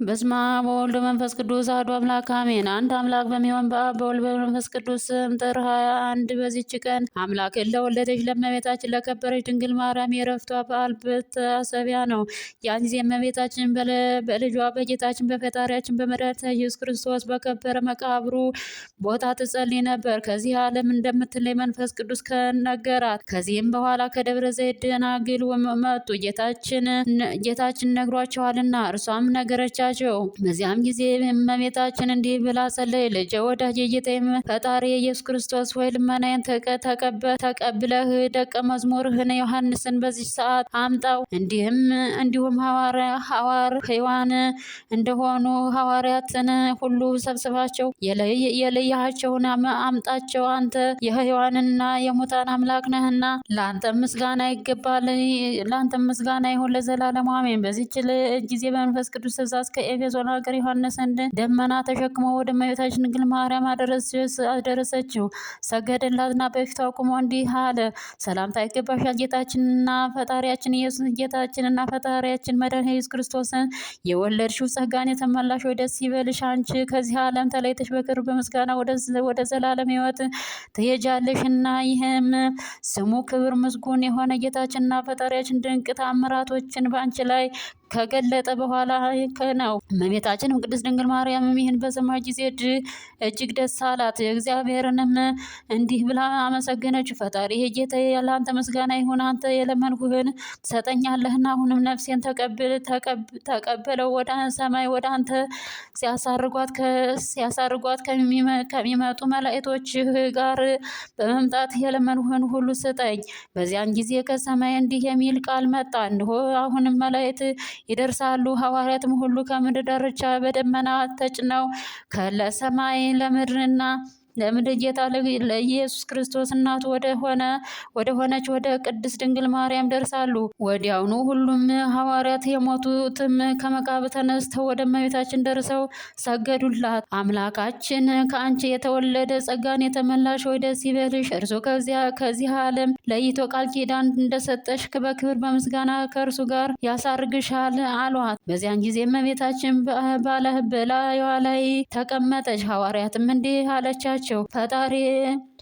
በስመ አብ ወወልድ ወመንፈስ ቅዱስ አሐዱ አምላክ አሜን። አንድ አምላክ በሚሆን በአብ በወልድ በመንፈስ ቅዱስ ስም ጥር 21 በዚች ቀን አምላክን ለወለደች ለእመቤታችን ለከበረች ድንግል ማርያም የዕረፍቷ በዓል መታሰቢያ ነው። ያን ጊዜ እመቤታችን በልጇ በጌታችን በፈጣሪያችን በመድኃኒታችን ኢየሱስ ክርስቶስ በከበረ መቃብሩ ቦታ ትጸልይ ነበር። ከዚህ ዓለም እንደምትለይ መንፈስ ቅዱስ ከነገራት። ከዚህም በኋላ ከደብረ ዘይት ደናግል መጡ፣ ጌታችን ነግሯቸዋልና። እርሷም ነገረቻቸው። በዚያም ጊዜ እመቤታችን እንዲህ ብላ ጸለይ። ልጄ ወዳጄ ጌታዬ ፈጣሪ ኢየሱስ ክርስቶስ ሆይ ልመናዬን ተቀብለህ ደቀ መዝሙርህን ዮሐንስን በዚህ ሰዓት አምጣው። እንዲሁም ሕያዋን እንደሆኑ ሐዋርያትን ሁሉ ሰብስባቸው፣ የለያቸውን አምጣቸው። አንተ የሕያዋንና የሙታን አምላክ ነህና ለአንተ ምስጋና ይገባል። ለአንተ ምስጋና ይሁን ለዘላለሙ አሜን። በዚህች ጊዜ በመንፈስ ቅዱስ ትእዛዝ ከኤፌሶን ሀገር ዮሐንስን ደመና ተሸክሞ ወደ እመቤታችን ድንግል ማርያም አደረሰችው። ሰገደላትና በፊቷ ቆሞ እንዲህ አለ። ሰላምታ ይገባሻል ጌታችንና ፈጣሪያችን መድኃኒታችን ኢየሱስ ክርስቶስን የወለድሽው ጸጋን የተመላሽ ሆይ ደስ ይበልሽ። አንቺ ከዚህ ዓለም ተለይተሽ በክብር በምስጋና ወደ ዘላለም ሕይወት ትሄጃለሽና። ይህም ስሙ ክብር ምስጉን የሆነ ጌታችንና ፈጣሪያችን ድንቅ ተአምራቶችን በአንቺ ላይ ከገለጠ በኋላ ነው። እመቤታችን ቅድስት ድንግል ማርያም ይህን በሰማች ጊዜ እጅግ ደስ አላት። እግዚአብሔርንም እንዲህ ብላ አመሰገነችው። ፈጣሪ ጌታዬ ለአንተ ምስጋና ይሁን። አንተ የለመንኩህን ትሰጠኛለህና አሁንም ነፍሴን ተቀበለው። ወደ ሰማይ ወደ አንተ ሲያሳርጓት ከሚመጡ መላእክቶችህ ጋር በመምጣት የለመንኩህን ሁሉ ስጠኝ። በዚያን ጊዜ ከሰማይ እንዲህ የሚል ቃል መጣ። እንሆ አሁንም መላእክት ይደርሳሉ። ሐዋርያትም ሁሉ ከምድር ዳርቻ በደመና ተጭነው ለሰማይ ለምድር ጌታ ለኢየሱስ ክርስቶስ እናቱ ወደ ሆነች ወደ ቅድስት ድንግል ማርያም ደርሳሉ። ወዲያውኑ ሁሉም ሐዋርያት የሞቱትም ከመቃብር ተነስተው ወደ እመቤታችን ደርሰው ሰገዱላት። አምላካችን ከአንቺ የተወለደ ጸጋን የተመላሽ ሆይ ደስ ይበልሽ፣ እርሱ ከዚህ ዓለም ለይቶ ቃል ኪዳን እንደሰጠሽ በክብር በምስጋና ከእርሱ ጋር ያሳርግሻል አሏት። በዚያን ጊዜ እመቤታችን በላይዋ ላይ ተቀመጠች። ሐዋርያትም እንዲህ አለቻቸው።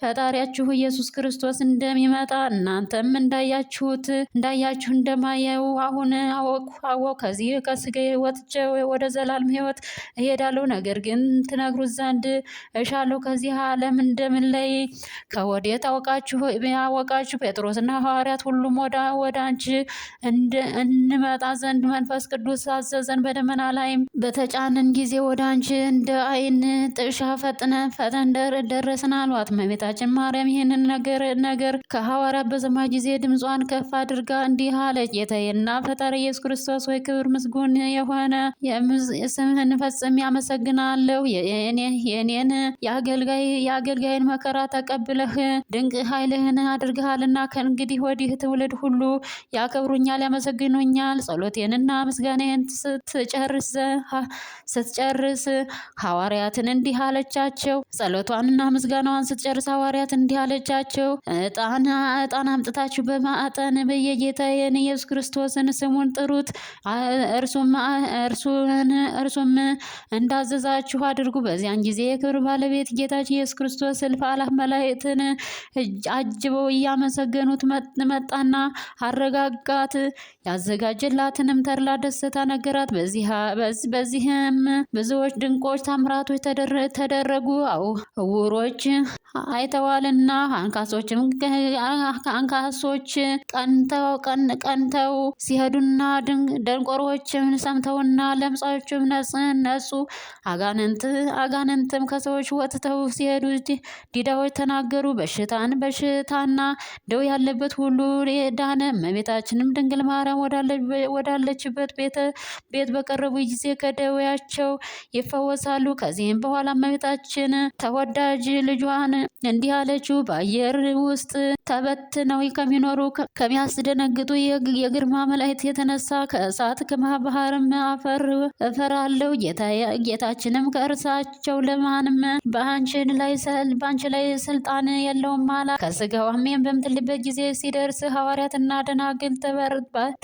ፈጣሪያችሁ ኢየሱስ ክርስቶስ እንደሚመጣ እናንተም እንዳያችሁ እንደማየው አሁን አወቅሁ። ከዚህ ከስጋዬ ወጥቼ ወደ ዘላለም ሕይወት እሄዳለሁ። ነገር ግን ትነግሩት ዘንድ እሻለሁ። ከዚህ ዓለም እንደምንለይ ከወዴት አወቃችሁ? ጴጥሮስና ሐዋርያት ሁሉም ወደ አንቺ እንመጣ ዘንድ መንፈስ ቅዱስ አዘዘን። በደመና ላይም በተጫንን ጊዜ ወደ አንቺ እንደ ዓይን ጥቅሻ ፈጥነን ደረስን አሏት። እመቤታችን ማርያም ይህንን ነገር ከሐዋርያት በሰማች ጊዜ ድምጿን ከፍ አድርጋ እንዲህ አለች። ጌታዬና ፈጣሪ ኢየሱስ ክርስቶስ ሆይ ክብር ምስጉን የሆነ ስምህን ፈጽሜ አመሰግናለሁ። የኔን የአገልጋይን መከራ ተቀብለህ ድንቅ ኃይልህን አድርገሃልና ከእንግዲህ ወዲህ ትውልድ ሁሉ ያከብሩኛል፣ ያመሰግኑኛል። ጸሎቴንና ምስጋናዬን ስትጨርስ ሐዋርያትን እንዲህ አለቻቸው። ጸሎቷንና ምስጋናዋን ስትጨርስ ሐዋርያት እንዲህ አለቻቸው። ዕጣን አምጥታችሁ በማዕጠን በየጌታዬን ኢየሱስ ክርስቶስን ስሙን ጥሩት። እርሱም እንዳዘዛችሁ አድርጉ። በዚያን ጊዜ የክብር ባለቤት ጌታችን ኢየሱስ ክርስቶስ እልፍ አእላፍ መላእክትን አጅበው እያመሰገኑት መጣና አረጋጋት። ያዘጋጀላትንም ተድላ ደስታ ነገራት። በዚህም ብዙዎች ድንቆች ታምራቶች ተደረጉ። ዕውሮች አይተዋልና አንካሶች ቀንተው ሲሄዱና ደንቆሮችም ሰምተውና ለምጻዮችም ነጹ። አጋንንትም ከሰዎች ወጥተው ሲሄዱ ዲዳዎች ተናገሩ። በሽታና ደዌ ያለበት ሁሉ ዳነ። እመቤታችንም ድንግል ማርያም ወዳለችበት ቤት በቀረቡ ጊዜ ከደዌያቸው ይፈወሳሉ። ከዚህም በኋላ እመቤታችን ተወዳጅ ልጇን እንዲህ አለችው። በአየር ውስጥ ተበትነው ከሚኖሩ ከሚያስደነግጡ የግርማ መላእክት የተነሳ ከእሳት ከባህርም አፈር እፈራለሁ። ጌታችንም ከእርሳቸው ለማንም በአንቺ ላይ ስልጣን የለውም አላት። ከስጋዋም በምትልበት ጊዜ ሲደርስ ሐዋርያትና ደናግል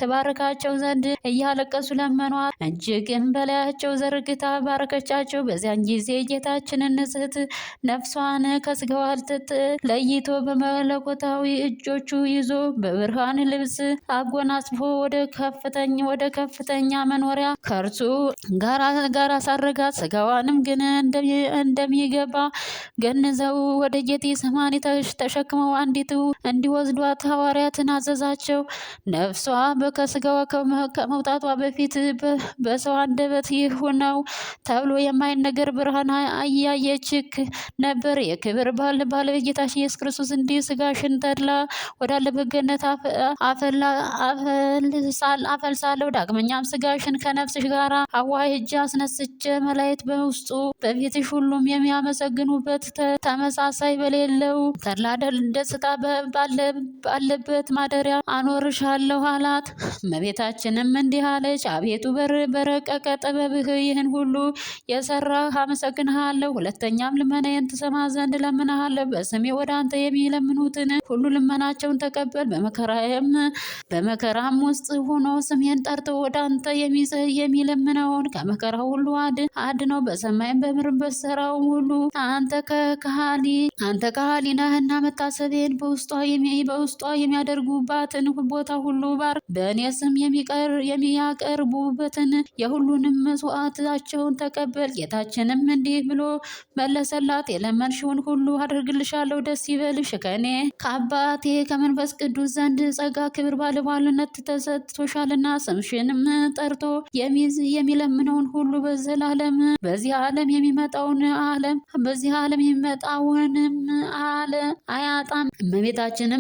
ተባረካቸው ዘንድ እያለቀሱ ለመኗት። እጅግም በላያቸው ዘርግታ ባረከቻቸው። በዚያን ጊዜ ጌታችንን ንጽሕት ነፍሷን ከስጋዋ ለይቶ በመለኮታዊ እጆቹ ይዞ በብርሃን ልብስ አጎናጽፎ ወደ ከፍተኛ መኖሪያ ከእርሱ ጋር አሳረጋት። ስጋዋንም ግን እንደሚገባ ገንዘው ወደ ጌቴሰማኒ ተሸክመው እንዲወስዷት ሐዋርያትን አዘዛቸው። ነፍሷ ከስጋዋ ከመውጣቷ በፊት በሰው አንደበት ይህ ነው ተብሎ የማይነገር ብርሃን አያየች ነበር። የክብር ባለቤት ጌታችን ኢየሱስ ክርስቶስ እንዲህ ስጋሽን ተድላ ወዳለበት ገነት አፈልሳለሁ፣ ዳግመኛም ስጋሽን ከነፍስሽ ጋር አዋህጄ አስነስቼ መላእክት በውስጡ በፊትሽ ሁሉም የሚያመሰግኑበት ተመሳሳይ በሌለው ተድላ ደስታ ባለበት ማደሪያ አኖርሻለሁ አላት። እመቤታችንም እንዲህ አለች፣ አቤቱ በረቀቀ ጥበብህ ይህን ሁሉ የሰራህ አመሰግንሃለሁ። ሁለተኛም ልመናዬን ትሰማ ዘንድ እለምንሃለሁ። በስሜ ወደ አንተ የሚለምኑትን ሁሉ ልመናቸውን ተቀበል። በመከራም ውስጥ ሆኖ ስሜን ጠርተው ወደ አንተ የሚለምነውን ከመከራ ሁሉ አድነው። በሰማይም በምድርም በሥራውም ሁሉ አንተ ከሃሊ ነህና መታሰቤን በውስጧ የሚያደርጉባትን ቦታ ሁሉ ባርክ። በእኔ ስም የሚያቀርቡበትን የሁሉንም መስዋዕታቸውን ተቀበል። ጌታችንም እንዲህ ብሎ መለሰላት፣ የለመንሽውን ሁሉ አደርግልሻለሁ፣ ደስ ይበልሽ። ከእኔ ከአባቴ ከመንፈስ ቅዱስ ዘንድ ጸጋ፣ ክብር፣ ባለሟልነት ተሰጥቶሻልና ስምሽንም ጠርቶ የሚለምነውን ሁሉ በዚህ ዓለም የሚመጣውንም አያጣም። እመቤታችን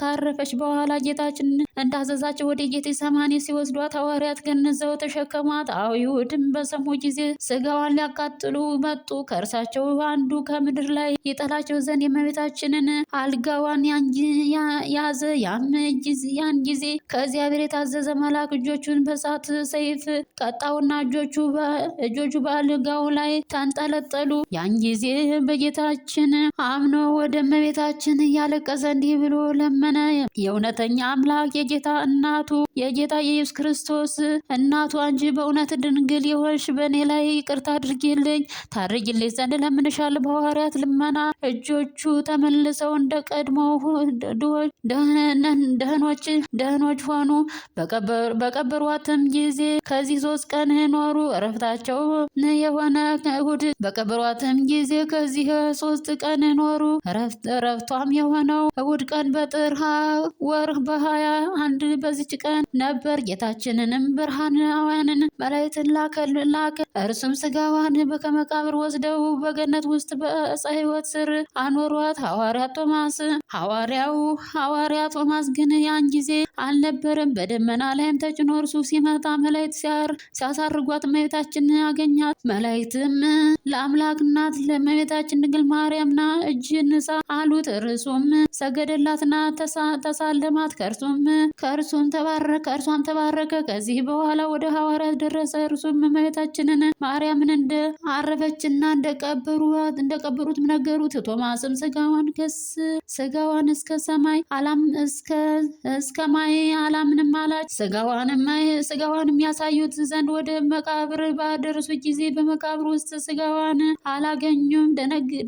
ካረፈች በኋላ ጌታችን እንዳዘዛቸው ወደ ጌቴሰማኒ ሲወስዷት ሐዋርያት ገንዘው ተሸከሟት። አይሁድም በሰሙ ጊዜ ስጋዋን ሊያቃጥሉ መጡ። ከእርሳቸው አንዱ ከምድር ላይ ይጠላቸው ዘንድ የእመቤታችንን አልጋዋን ያዘ። ያን ጊዜ ከእግዚአብሔር የታዘዘ መልአክ እጆቹን በእሳት ሰይፍ ቀጣውና እጆቹ በአልጋው ላይ ተንጠለጠሉ። ያን ጊዜ በጌታችን አምኖ ወደ እመቤታችን እያለቀሰ እንዲህ ብሎ ለመነ። የእውነተኛ አምላክ የጌታ የኢየሱስ ክርስቶስ እናቱ አንቺ በእውነት ድንግል የሆንሽ በእኔ ላይ ይቅርታ ታድርጊልኝ ዘንድ እለምንሻለሁ። በሐዋርያት ልመና እጆቹ ተመልሰው እንደ ቀድሞ ደህኖች ሆኑ። በቀበሯትም ጊዜ ከዚህ 3 ቀን ኖሩ። እረፍታቸው የሆነ እሑድ በቀበሯትም ጊዜ ከዚህ 3 ቀን ኖሩ። እረፍቷም የሆነው እሑድ ቀን በጥር ወር በ21 በዚች ቀን ነበር። ጌታችንንም ብርሃናውያንን መላእክትን ላከ። እርሱም ስጋዋን ከመቃብር ወስደው በገነት ውስጥ በዕፀ ሕይወት ስር አኖሯት። ሐዋርያ ቶማስ ግን ያን ጊዜ አልነበረም። በደመና ላይም ተጭኖ እርሱ ሲመጣ መላእክት ሲያሳርጓት እመቤታችን አገኛት። መላእክትም ለአምላክ እናት ለእመቤታችን ድንግል ማርያምና እጅ ንሳ አሉት። እርሱም ሰገደላትና ተሳለማት። ከእርሷም ተባረከ። ከዚህ በኋላ ወደ ሐዋርያት ደረሰ። እርሱም እመቤታችንን ማርያምን እንደ አረፈችና እንደቀበሩትም ነገሩት። ቶማስም ስጋዋን እስከ ማይ አላምንም አላቸው። ስጋዋንም ያሳዩት ዘንድ ወደ መቃብር ባደረሱ ጊዜ በመቃብር ውስጥ ስጋዋን አላገኙም።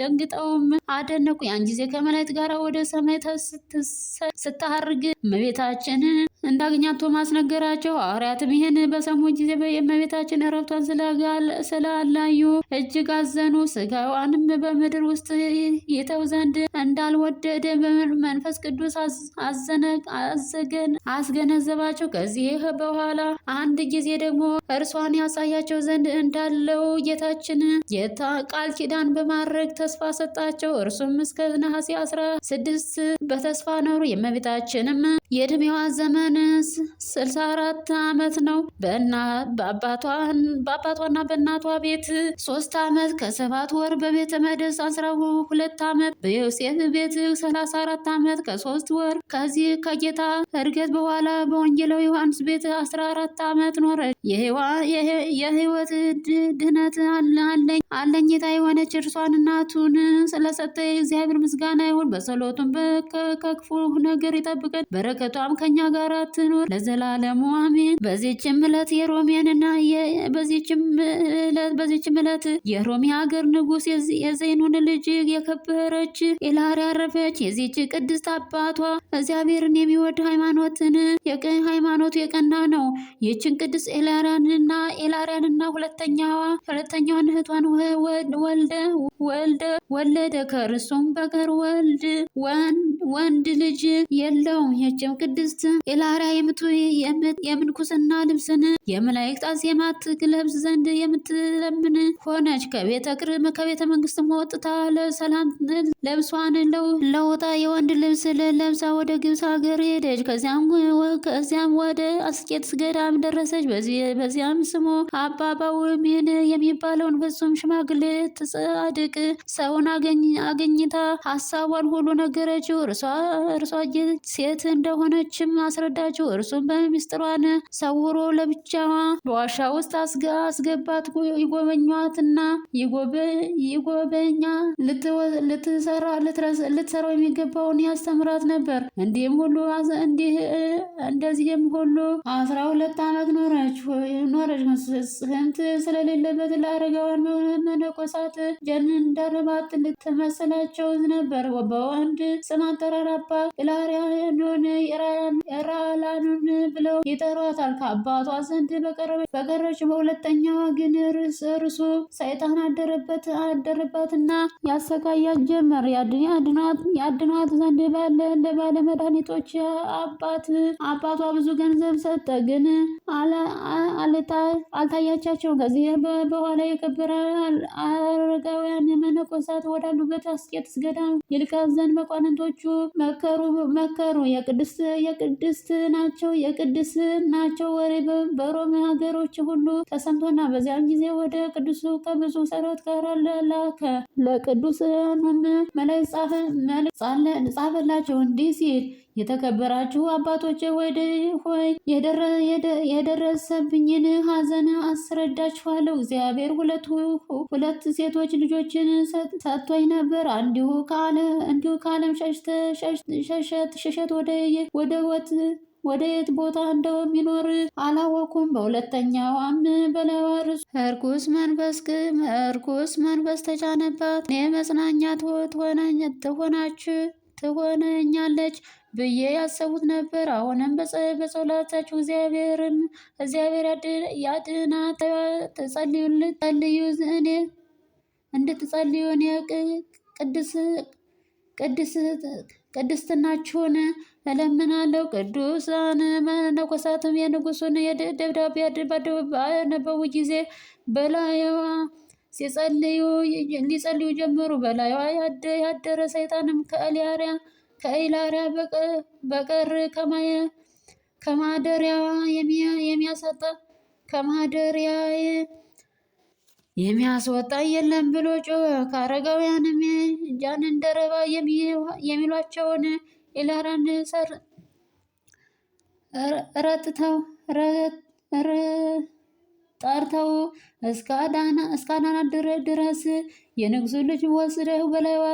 ደንግጠውም አደነቁ። ያን ጊዜ ከመላእክት ጋር ወደ ሰማይ ስታርግ እመቤታችን እንዳገኛት ቶማስ ነገራቸው። ሐዋርያትም ይህን በሰሙ ጊዜ የእመቤታችን እረፍቷን ስላላዩ እጅግ አዘኑ። ስጋዋንም በምድር ውስጥ ይተው ዘንድ እንዳልወደደ በመንፈስ ቅዱስ አስገነዘባቸው። ከዚህ በኋላ አንድ ጊዜ ደግሞ እርሷን ያሳያቸው ዘንድ እንዳለው ጌታችን ቃል ኪዳን በማድረግ ተስፋ ሰጣቸው። እርሱም እስከ ነሐሴ 16 በተስፋ ኖሩ። የእድሜዋ ዘመን 64 ዓመት ነው። በአባቷና በእናቷ ቤት 3 ዓመት ከ7 ወር፣ በቤተ መቅደስ 12 ዓመት፣ በዮሴፍ ቤት 34 ዓመት ከ3 ወር። ከዚህ ከጌታ እርገት በኋላ በወንጌላዊ ዮሐንስ ቤት 14 ዓመት ኖረች። የሕይወት ድህነት አለኝታ የሆነች እርሷን እናቱን ስለሰጠ እግዚአብሔር ምስጋና ይሁን። በጸሎቱም ከክፉ ነገር ይጠብቀን፣ በረከቷም ከኛ ጋር ትኑር ለዘላለሙ አሜን። በዚህችም ዕለት የሮሚ ሀገር ንጉሥ የዘይኑን ልጅ የከበረች ኢላርያ አረፈች። የዚህች ቅድስት አባቷ እግዚአብሔርን የሚወድ ሃይማኖቱ የቀና ነው። ይህችን ቅድስት ኢላርያንና ሁለተኛዋን እህቷን ወለደ። ከእርሱም በቀር ወንድ ልጅ የለውም። ይህችም ቅድስት ኢላርያ የምንኩስና ልብስን የመላእክት አዜማት ትለብስ ዘንድ የምትለምን ሆነች። ከቤተ መንግስትም ወጥታ ለሰላም ልብሷን ለውጣ የወንድ ልብስ ለብሳ ወደ ግብፅ ሀገር ሄደች። ከዚያም ወደ አስቄጥስ ገዳም ደረሰች። በዚያም ስሙ አባ ጳውሜን የሚባለውን ፍጹም ሽማግሌ ጻድቅ ሰውን አገኝታ ሀሳቧን ሁሉ ነገረችው። እርሷ ሴት እንደሆነችም አስረዳችው። እርሱም በሚስጥሯን ሰውሮ ለብቻዋ በዋሻ ውስጥ አስገባት። ይጎበኛትና ይጎበኛ ልትሰራው የሚገባውን ያስተምራት ነበር። እንደዚህም ሁሉ 12 ዓመት ኖረች። ስንት ስለሌለበት ለአረጋውያን መነኮሳት ጀንደረባት ልትመስላቸው ነበር። በወንድ ስም አጠራር አባ ኢላርያኖን ኤራላኑን ብለው ይጠሯታል። ከአባቷ ዘንድ በቀረች በሁለተኛዋ ግን እርሱ ሰይጣን አደረባትና ያሰቃያት ጀመር። ያድኗት ዘንድ ለባለ መድኃኒቶች አባቷ ብዙ ገንዘብ ሰጠ፣ ግን አልታያቻቸውም። ከዚህ በኋላ የከበረ አረጋውያን መነኮሳት ወዳሉበት አስቄጥስ ገዳም ይልካት ዘንድ መኳንንቶቹ መከሩ። የቅድስት ናቸው ወሬ በሮም ሀገሮች ሁሉ ተሰምቶና በዚያን ጊዜ ወደ ቅዱሱ ከብዙ ሰራዊት ጋር ላከ። ለቅዱሳኑም መልእክት ጻፈላቸው እንዲህ ሲል የተከበራችሁ አባቶች ሆይ የደረሰብኝን ሐዘን አስረዳችኋለሁ። እግዚአብሔር ሁለት ሴቶች ልጆችን ሰጥቶኝ ነበር። እንዲሁ ከዓለም ሸሸት ወደ የት ቦታ እንደሚኖር አላወኩም። በሁለተኛዋም በላይዋ እርኩስ መንፈስ ተጫነባት። እኔ መጽናኛ ትሆነኛለች ብዬ ያሰቡት ነበር። አሁንም በጸሎታችሁ እግዚአብሔር ያድናት እንድትጸልዩ እኔ ቅድስትናችሁን እለምናለሁ። ቅዱሳን መነኮሳትም የንጉሱን ደብዳቤ ባነበቡ ጊዜ በላይዋ ሊጸልዩ ጀመሩ። በላይዋ ያደረ ሰይጣንም ከኢላርያ በቀር ከማደሪያዋ የሚያስወጣ የለም ብሎ ጮኸ። ከአረጋውያንም ጃንደረባ የሚሏቸውን ኢላርያን ጠርተው እስካዳናት ድረስ የንጉሡ ልጅ ወስደው በላይዋ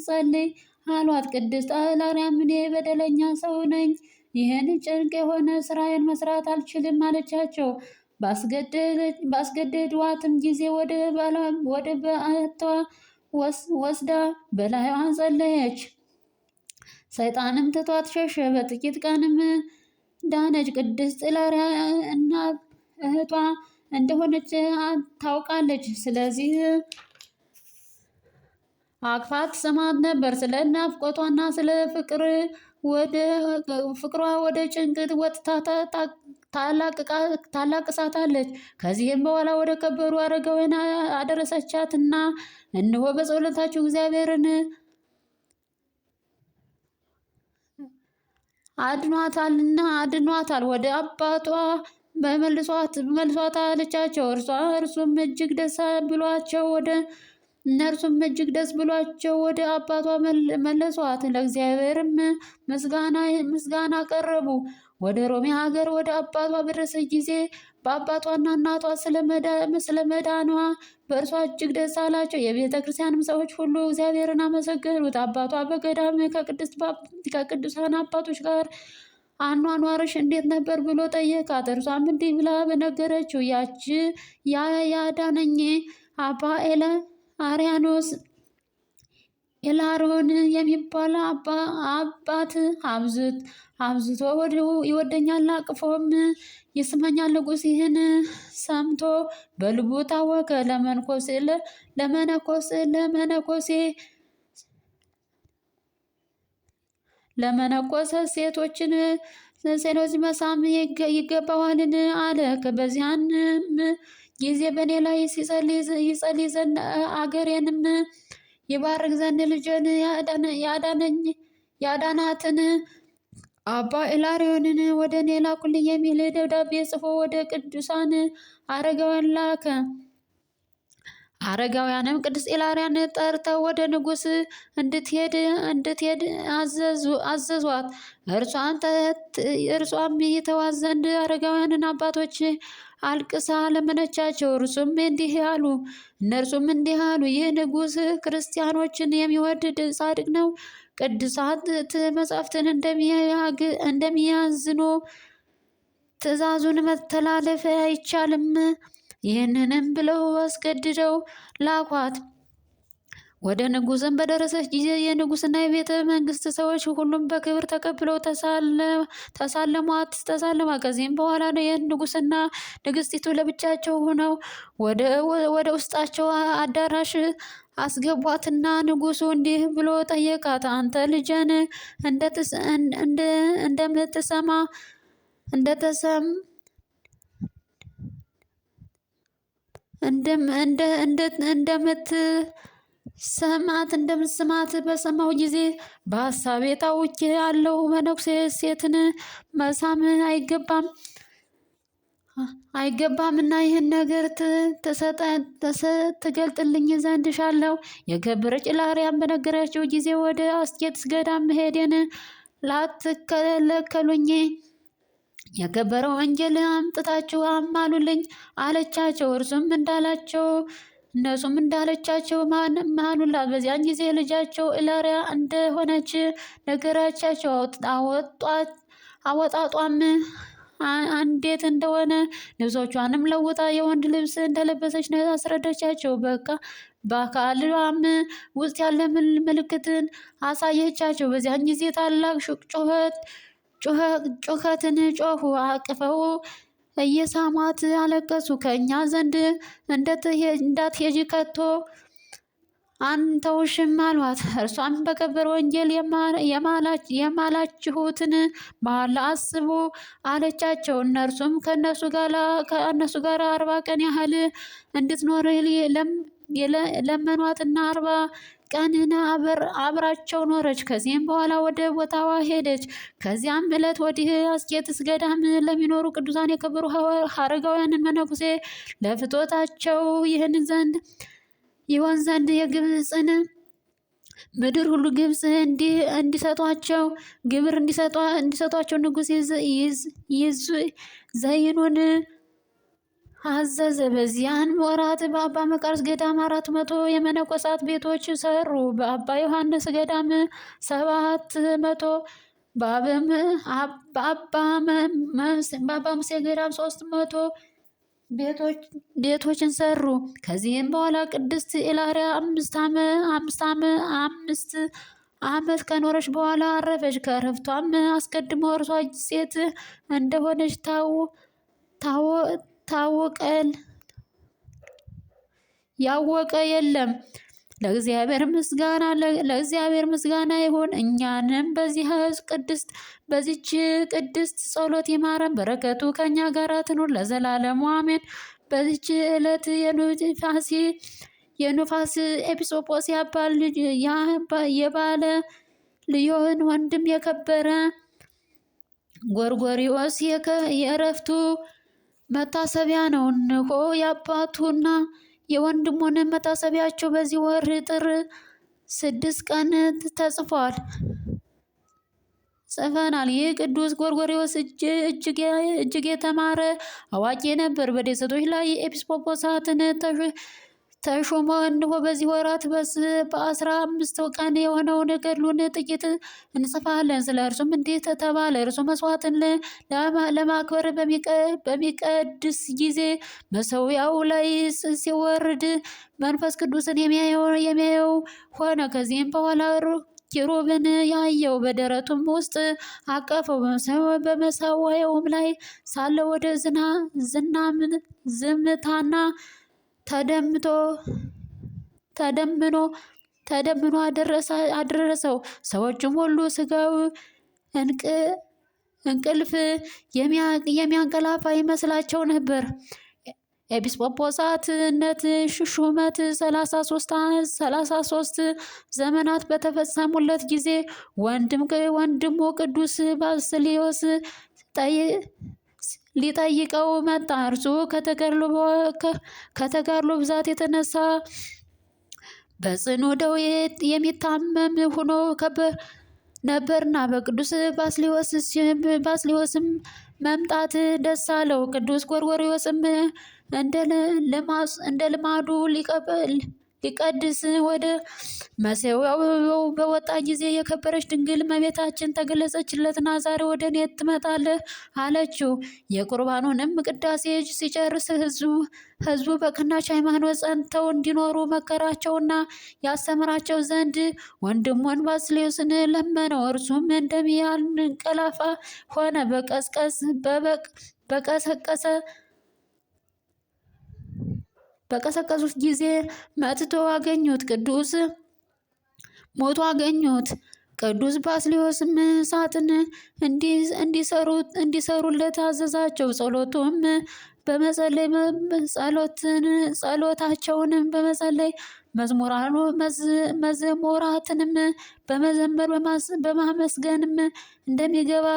ጸልይ አሏት። ቅድስት ኢላርያም እኔ በደለኛ ሰው ነኝ፣ ይህን ጭንቅ የሆነ ስራዬን መስራት አልችልም አለቻቸው። ባስገደዷትም ጊዜ ወደ በዓቷ ወስዳ በላይዋ ጸለየች። ሰይጣንም ትቷት ሸሸ። በጥቂት ቀንም ዳነች። ቅድስት ኢላርያ እና እህቷ እንደሆነች ታውቃለች። ስለዚህ አቅፋት ስማት ነበር። ስለ ናፍቆቷና ስለ ፍቅሯ ወደ ጭንቀት ወጥታ ታላቅሳታለች። ከዚህም በኋላ ወደ ከበሩ አረጋውያን አደረሰቻትና እነሆ በጸሎታችሁ እግዚአብሔርን አድኗታል። ወደ አባቷ መልሷት አለቻቸው። እርሱም እጅግ ደስ ብሏቸው ወደ አባቷ መለሷት። ለእግዚአብሔርም ምስጋና አቀረቡ። ወደ ሮሜ ሀገር ወደ አባቷ በደረሰች ጊዜ በአባቷና እናቷ ስለመዳኗ በእርሷ እጅግ ደስ አላቸው። የቤተ ክርስቲያንም ሰዎች ሁሉ እግዚአብሔርን አመሰገኑት። አባቷ በገዳም ከቅዱሳን አባቶች ጋር አኗኗርሽ እንዴት ነበር ብሎ ጠየቃት። እርሷም እንዲህ ብላ በነገረችው ያዳነኝ አባ አርያኖስ ኤላሮን የሚባል አባት አብዝቶ ይወደኛል፣ አቅፎም ይስመኛል። ንጉሥ ይህን ሰምቶ በልቡ ታወከ። ለመነኮሰ ሴቶችን መሳም ይገባዋልን አለ። በዚያንም ጊዜ በእኔ ላይ ይጸልይ ዘንድ አገሬንም ይባርክ ዘንድ ልጅን ያዳናትን አባ ኢላሪዮንን ወደ እኔ ላኩልኝ የሚል ደብዳቤ ጽፎ ወደ ቅዱሳን አረጋውያን ላከ። አረጋውያንም ቅድስት ኢላሪያን ጠርተው ወደ ንጉሥ እንድትሄድ አዘዟት። እርሷም ይተዋት ዘንድ አረጋውያንን አባቶች አልቅሳ ለመነቻቸው። እነርሱም እንዲህ አሉ፣ ይህ ንጉሥ ክርስቲያኖችን የሚወድ ጻድቅ ነው። ቅዱሳት መጻሕፍትን እንደሚያዝኑ ትእዛዙን መተላለፍ አይቻልም። ይህንንም ብለው አስገድደው ላኳት። ወደ ንጉሥም በደረሰች ጊዜ የንጉሥና የቤተ መንግስት ሰዎች ሁሉም በክብር ተቀብለው ተሳለሟት። ከዚህም በኋላ ንጉሥና ንግስቲቱ ለብቻቸው ሆነው ወደ ውስጣቸው አዳራሽ አስገቧትና ንጉሡ እንዲህ ብሎ ጠየቃት። አንተ ልጄን እንደምትሰማት በሰማሁ ጊዜ በሀሳቤ ታውኬ ያለው መነኩሴ ሴትን መሳም አይገባምና ይህን ነገር ትገልጥልኝ ዘንድ ሻለው። የከበረች ኢላሪያም በነገረችው ጊዜ ወደ አስቄጥስ ገዳም መሄዴን ላትከለከሉኝ የከበረ ወንጌል አምጥታችሁ አማሉልኝ አለቻቸው። እነሱም እንዳለቻቸው ማሉላት። በዚያን ጊዜ ልጃቸው ኢላሪያ እንደሆነች ነገረቻቸው። አወጣጧም እንዴት እንደሆነ ልብሶቿንም ለውጣ የወንድ ልብስ እንደለበሰች አስረዳቻቸው። በአካሏም ውስጥ ያለ ምልክትን አሳየቻቸው። በዚያን ጊዜ ታላቅ ጩኸትን ጮሁ። አቅፈው እየሳሟት አለቀሱ። ከእኛ ዘንድ እንዳትሄጂ ከቶ አንተውሽም አሏት። እርሷም በከበረ ወንጌል የማላችሁትን መሐላ አስቡ አለቻቸው። እነርሱም ከእነሱ ጋር 40 ቀን ያህል እንድትኖር ለመኗትና 40 ቀንን አብራቸው ኖረች። ከዚህም በኋላ ወደ ቦታዋ ሄደች። ከዚያም ዕለት ወዲህ አስቄጥስ ገዳም ለሚኖሩ ቅዱሳን የከበሩ አረጋውያንን መነኩሴ ለፍትወታቸው ይሆን ዘንድ የግብፅን ምድር ሁሉ ግብፅ እንዲሰጧቸው ግብር እንዲሰጧቸው ንጉሥ ዘይኑን አዘዘ። በዚያን ወራት በአባ መቃርስ ገዳም 400 የመነኮሳት ቤቶች ሰሩ። በአባ ዮሐንስ ገዳም 700፣ በአባ ሙሴ ገዳም 300 ቤቶችን ሰሩ። ከዚህም በኋላ ቅድስት ኢላሪያ 5 ዓመት ከኖረች በኋላ አረፈች። ከእረፍቷም አስቀድሞ እርሷ ሴት እንደሆነች ያወቀ የለም። ለእግዚአብሔር ምስጋና ይሁን። እኛንም በዚች ቅድስት ጸሎት ይማረን፣ በረከቱ ከእኛ ጋር ትኑር ለዘላለሙ አሜን። በዚች ዕለት የኑፋስ ኤጲስቆጶስ የባለ ልዮን ወንድም የከበረ ጎርጎርዮስ የእረፍቱ መታሰቢያ ነው። እነሆ የአባቱና የወንድሙን መታሰቢያቸው በዚህ ወር ጥር 6 ቀን ተጽፏል ጽፈናል። ይህ ቅዱስ ጎርጎርዮስ እጅግ የተማረ አዋቂ ነበር። በደሴቶች ላይ ኤጲስቆጶሳትን ተሾመ። እንሆ በዚህ ወራት በ15 ቀን የሆነውን ገድሉን ጥቂት እንጽፋለን። ስለ እርሱም እንዲህ ተባለ። እርሱ መስዋዕትን ለማክበር በሚቀድስ ጊዜ መሠዊያው ላይ ሲወርድ መንፈስ ቅዱስን የሚያየው ሆነ። ከዚህም በኋላ ኪሩብን ያየው፣ በደረቱም ውስጥ አቀፈው። በመሠዊያውም ላይ ሳለ ወደ ዝምታና ተደምኖ አደረሰው። ሰዎችም ሁሉ ስጋው እንቅልፍ የሚያንቀላፋ ይመስላቸው ነበር። ኤጲስቆጶስነት ሹመት 33 ዘመናት በተፈጸሙለት ጊዜ ወንድሙ ቅዱስ ባስልዮስ ሊጠይቀው መጣ። እርሱ ከተጋድሎ ብዛት የተነሳ በጽኑ ደዌ የሚታመም ሆኖ ነበርና በቅዱስ ባስልዮስም መምጣት ደስ አለው። ቅዱስ ጎርጎርዮስም እንደ ልማዱ ሊቀድስ ወደ መሠዊያው በወጣ ጊዜ የከበረች ድንግል እመቤታችን ተገለጸችለትና ዛሬ ወደ እኔ ትመጣለህ አለችው። የቁርባኑንም ቅዳሴ ሲጨርስ ሕዝቡ በቀናች ሃይማኖት ጸንተው እንዲኖሩ መከራቸውና ያስተምራቸው ዘንድ ወንድሙን ባስልዮስን ለመነው። እርሱም እንደሚያንቀላፋ ሆነ። በቀሰቀሱት ጊዜ መጥቶ አገኙት። ሞቶ አገኙት። ቅዱስ ባስልዮስም እሳትን እንዲሰሩለት አዘዛቸው። ጸሎታቸውንም በመጸለይ መዝሙራትንም በመዘመር በማመስገንም እንደሚገባ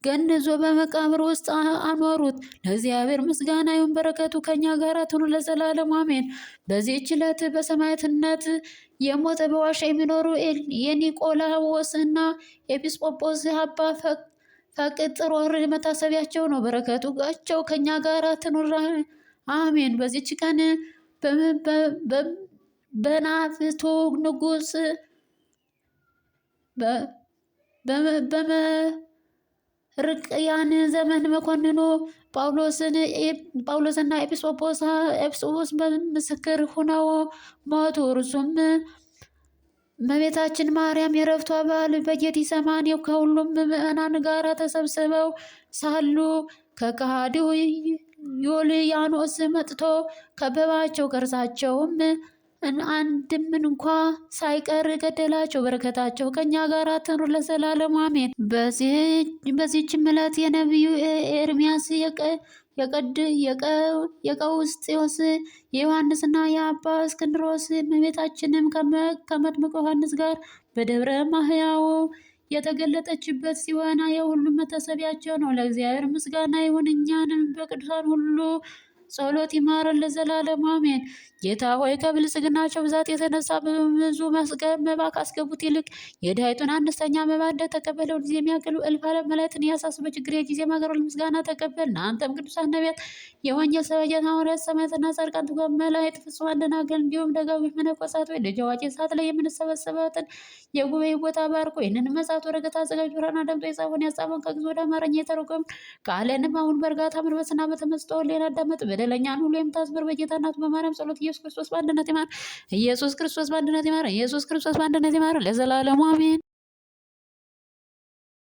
ገንዞ በመቃብር ውስጥ አኖሩት። ለእግዚአብሔር ምስጋና ይሁን፣ በረከቱ ከኛ ጋር ትኑር ለዘላለሙ አሜን። በዚህች ዕለት በሰማዕትነት የሞተ በዋሻ የሚኖሩ የኒቆላዎስ እና ኤጲስቆጶስ አባ ፈቅጥሮር መታሰቢያቸው ነው። በረከታቸው ከኛ ጋር ትኑር አሜን። በዚህች ቀን በናፍቶ ንጉሥ በመርቅያን ዘመን መኮንኑ ጳውሎስና ኤጲስቆጶስ ምስክር ሁነው ሞቱ። እርሱም እመቤታችን ማርያም የዕረፍቷ በዓል በጌቴሴማኒ ከሁሉም ምዕመናን ጋር ተሰብስበው ሳሉ ከከሃዲው ዮልያኖስ መጥቶ ከበባቸው። ከእርሳቸውም አንድም እንኳ ሳይቀር ገደላቸው። በረከታቸው ከኛ ጋር ትኑር ለዘላለሙ አሜን። በዚህችም ዕለት የነቢዩ ኤርምያስ የቀውስጥዮስ የዮሐንስና የአባ እስክንድሮስ እመቤታችንም ከመጥምቁ ዮሐንስ ጋር በደብረ ማህያው የተገለጠችበት ሲሆን የሁሉም መታሰቢያቸው ነው። ለእግዚአብሔር ምስጋና ይሁን፣ እኛንም በቅዱሳን ሁሉ ጸሎት ይማረን ለዘላለሙ አሜን። ጌታ ሆይ ከብልጽግናቸው ብዛት የተነሳ ብዙ መባ ካስገቡት ይልቅ የድሃይቱን አነስተኛ መባ እንደተቀበለው ጊዜ የሚያገሉ እልፍ አእላፍ መላእክትን እያሳሰበ ችግር ጊዜ ማገሮል ምስጋና ተቀበል። እናንተም ቅዱሳን ነቢያት፣ የወንጌል ሰባኪያን ሐዋርያት፣ ሰማዕታትና ጻድቃን፣ ትጉሃን መላእክት፣ ፍጹማን ደናግል እንዲሁም ደጋጎች መነኮሳት ሆይ ልጅ አዋቂ ሰዓት ላይ የምንሰበሰበትን የጉባኤ ቦታ ባርኮ ይህንን መጽሐፍት ወረቀት አዘጋጅ ብራና ደምጦ የጻፈውን ያጻፈውን ከግዕዝ ወደ አማርኛ የተረጎመ ቃልንም አሁን በእርጋታ መንፈስና በተመስጦ ሌላ አዳመጥ በደለኛን ሁሉ የምታስበር በጌታ እናቱ በማርያም ጸሎት ኢየሱስ ክርስቶስ በአንድነት ይማር። ኢየሱስ ክርስቶስ በአንድነት ይማር። ኢየሱስ ክርስቶስ በአንድነት ይማር ለዘላለሙ አሜን።